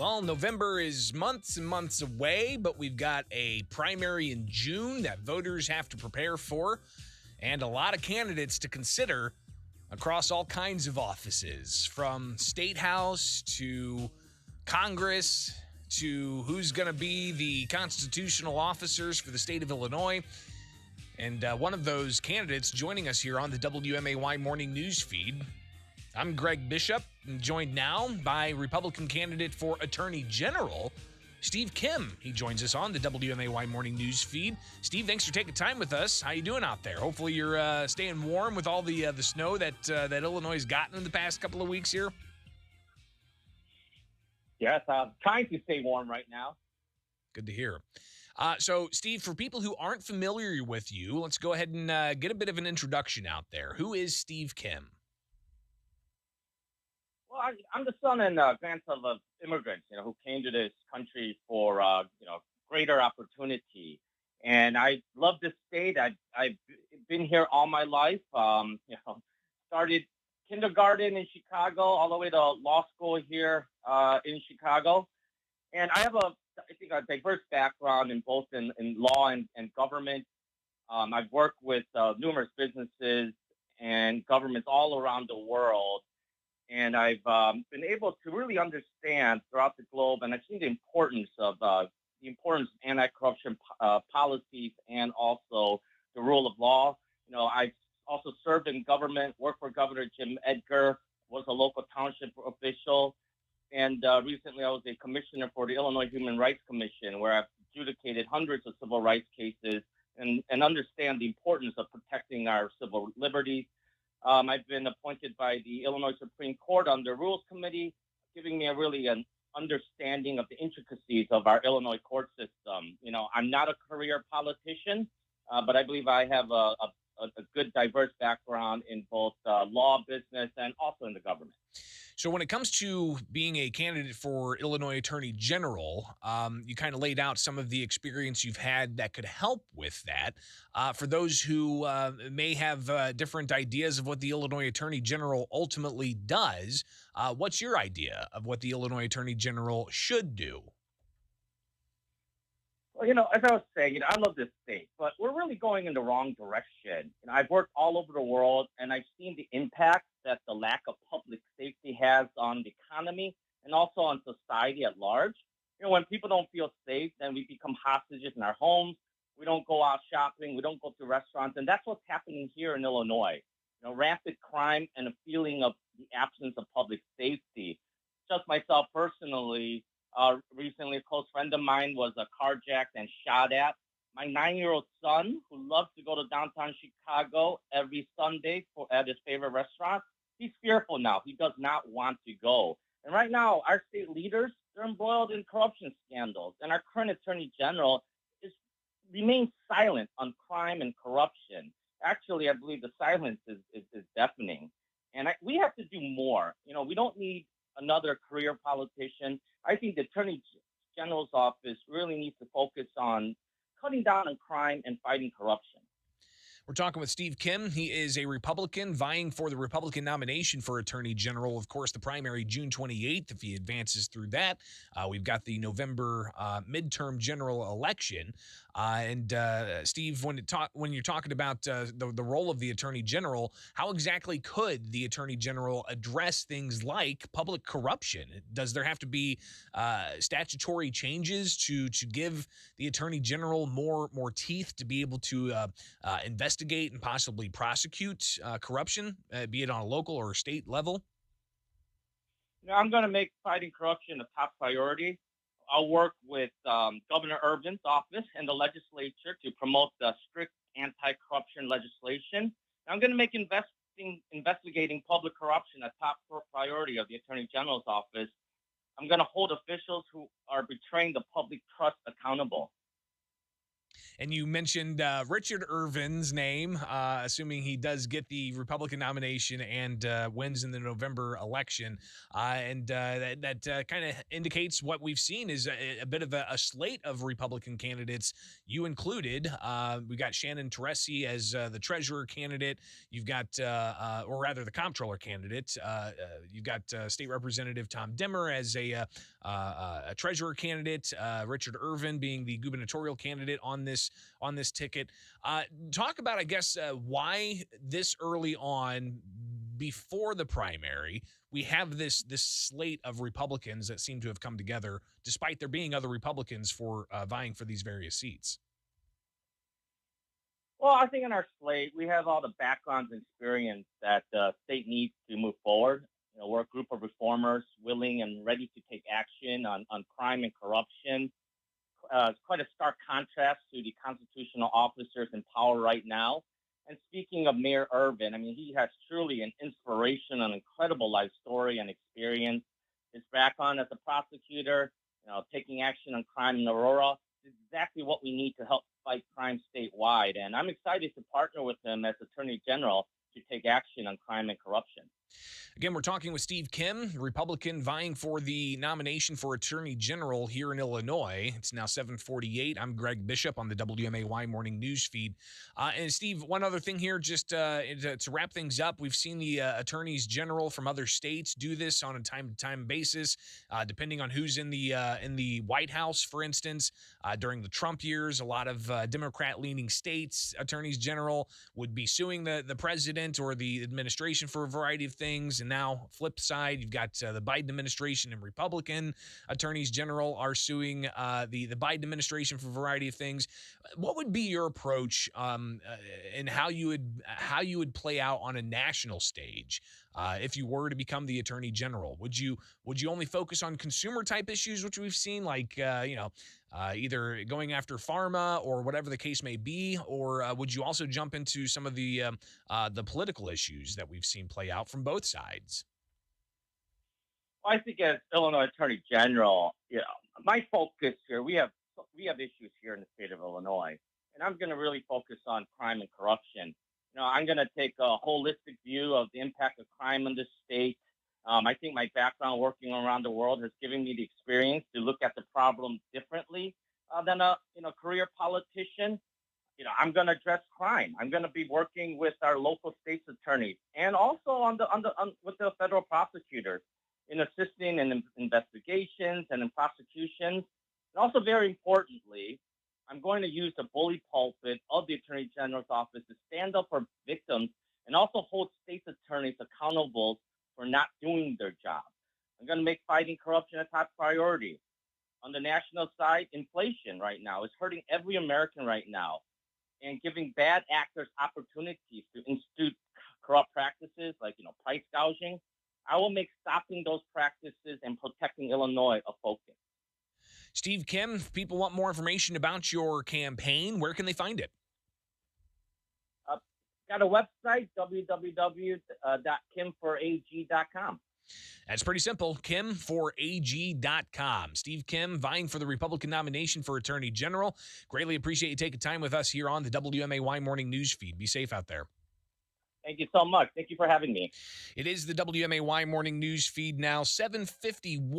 Well, November is months and months away, but we've got a primary in June that voters have to prepare for, and a lot of candidates to consider across all kinds of offices, from state house to Congress to who's going to be the constitutional officers for the state of Illinois. And one of those candidates joining us here on the WMAY morning news feed. I'm Greg Bishop, joined now by Republican candidate for Attorney General, Steve Kim. He joins us on the WMAY morning news feed. Steve, thanks for taking time with us. How you doing out there? Hopefully you're staying warm with all the snow that Illinois has gotten in the past couple of weeks here. Yes, I'm trying to stay warm right now. Good to hear. So, Steve, for people who aren't familiar with you, let's go ahead and get a bit of an introduction out there. Who is Steve Kim? Well, I'm the son and grandson of immigrants, who came to this country for, greater opportunity. And I love this state. I've been here all my life. Started kindergarten in Chicago, all the way to law school here in Chicago. And I have a diverse background in both in law and government. I've worked with numerous businesses and governments all around the world. And I've been able to really understand throughout the globe, and I've seen the importance of anti-corruption policies and also the rule of law. I've also served in government, worked for Governor Jim Edgar, was a local township official, and recently I was a commissioner for the Illinois Human Rights Commission, where I've adjudicated hundreds of civil rights cases and understand the importance of protecting our civil liberties. I've been appointed by the Illinois Supreme Court on the Rules Committee, giving me an understanding of the intricacies of our Illinois court system. I'm not a career politician, but I believe I have a good, diverse background in both law, business, and also in the government. So when it comes to being a candidate for Illinois Attorney General, you kind of laid out some of the experience you've had that could help with that. For those who may have different ideas of what the Illinois Attorney General ultimately does, what's your idea of what the Illinois Attorney General should do? Well, as I was saying, I love this state, but we're really going in the wrong direction. I've worked all over the world, and I've seen the impact that the lack of public safety has on the economy and also on society at large. When people don't feel safe, then we become hostages in our homes. We don't go out shopping. We don't go to restaurants. And that's what's happening here in Illinois. Rampant crime and a feeling of the absence of public safety. Just myself personally, recently a close friend of mine was carjacked and shot at. My 9-year-old son, who loves to go to downtown Chicago every Sunday at his favorite restaurant, he's fearful now. He does not want to go. And right now, our state leaders, they're embroiled in corruption scandals. And our current attorney general remains silent on crime and corruption. Actually, I believe the silence is deafening. And we have to do more. We don't need another career politician. I think the attorney general's office really needs to focus on cutting down on crime and fighting corruption. We're talking with Steve Kim. He is a Republican vying for the Republican nomination for Attorney General. Of course, the primary June 28th, if he advances through that. We've got the November midterm general election. Steve, when you're talking about the role of the Attorney General, how exactly could the Attorney General address things like public corruption? Does there have to be statutory changes to give the Attorney General more teeth to be able to investigate and possibly prosecute corruption, be it on a local or state level? I'm going to make fighting corruption a top priority. I'll work with Governor Irvin's office and the legislature to promote the strict anti-corruption legislation. I'm going to make investigating public corruption a top priority of the Attorney General's office. I'm going to hold officials who are betraying the public trust accountable. And you mentioned Richard Irvin's name, assuming he does get the Republican nomination and wins in the November election. That kind of indicates what we've seen is a bit of a slate of Republican candidates, you included. We got Shannon Teresi as the treasurer candidate. You've got, or rather the comptroller candidate. You've got State Representative Tom Dimmer as a a treasurer candidate, Richard Irvin being the gubernatorial candidate on this ticket. Talk about, I guess, why this early on, before the primary, we have this slate of Republicans that seem to have come together, despite there being other Republicans for vying for these various seats. Well, I think in our slate, we have all the backgrounds and experience that the state needs to move forward. We're a group of reformers willing and ready to take action on crime and corruption. It's quite a stark contrast to the constitutional officers in power right now. And speaking of Mayor Irvin, I mean, he has truly an inspiration, an incredible life story and experience. His background as a prosecutor, taking action on crime in Aurora, is exactly what we need to help fight crime statewide. And I'm excited to partner with him as Attorney General to take action on crime and corruption. Again, we're talking with Steve Kim, Republican vying for the nomination for Attorney General here in Illinois. It's now 7:48. I'm Greg Bishop on the WMAY morning news feed. And Steve, one other thing here, just to wrap things up, we've seen the attorneys general from other states do this on a time-to-time basis, depending on who's in the White House. For instance, during the Trump years, a lot of Democrat-leaning states attorneys general would be suing the president or the administration for a variety of things. And now, flip side, you've got the Biden administration and Republican attorneys general are suing the Biden administration for a variety of things. What would be your approach and how you would play out on a national stage if you were to become the attorney general? Would you only focus on consumer type issues, which we've seen, like either going after pharma or whatever the case may be, or would you also jump into some of the political issues that we've seen play out from both sides? Well, I think as Illinois Attorney General, my focus here, we have issues here in the state of Illinois, and I'm going to really focus on crime and corruption. I'm going to take a holistic view of the impact of crime in this state. I think my background working around the world has given me the experience to look at the problem differently than a career politician. I'm going to address crime. I'm going to be working with our local state's attorneys and also with the federal prosecutors in assisting in investigations and in prosecutions. And also, very importantly, I'm going to use the bully pulpit of the Attorney General's office to stand up for victims and also hold state attorneys accountable for not doing their job. I'm going to make fighting corruption a top priority. On the national side, inflation right now is hurting every American right now and giving bad actors opportunities to institute corrupt practices like, price gouging. I will make stopping those practices and protecting Illinois a focus. Steve Kim, if people want more information about your campaign, where can they find it? Got a website, www.kimforag.com. That's pretty simple, kimforag.com. Steve Kim, vying for the Republican nomination for Attorney General. Greatly appreciate you taking time with us here on the WMAY Morning News Feed. Be safe out there. Thank you so much. Thank you for having me. It is the WMAY Morning News Feed now, 7:51.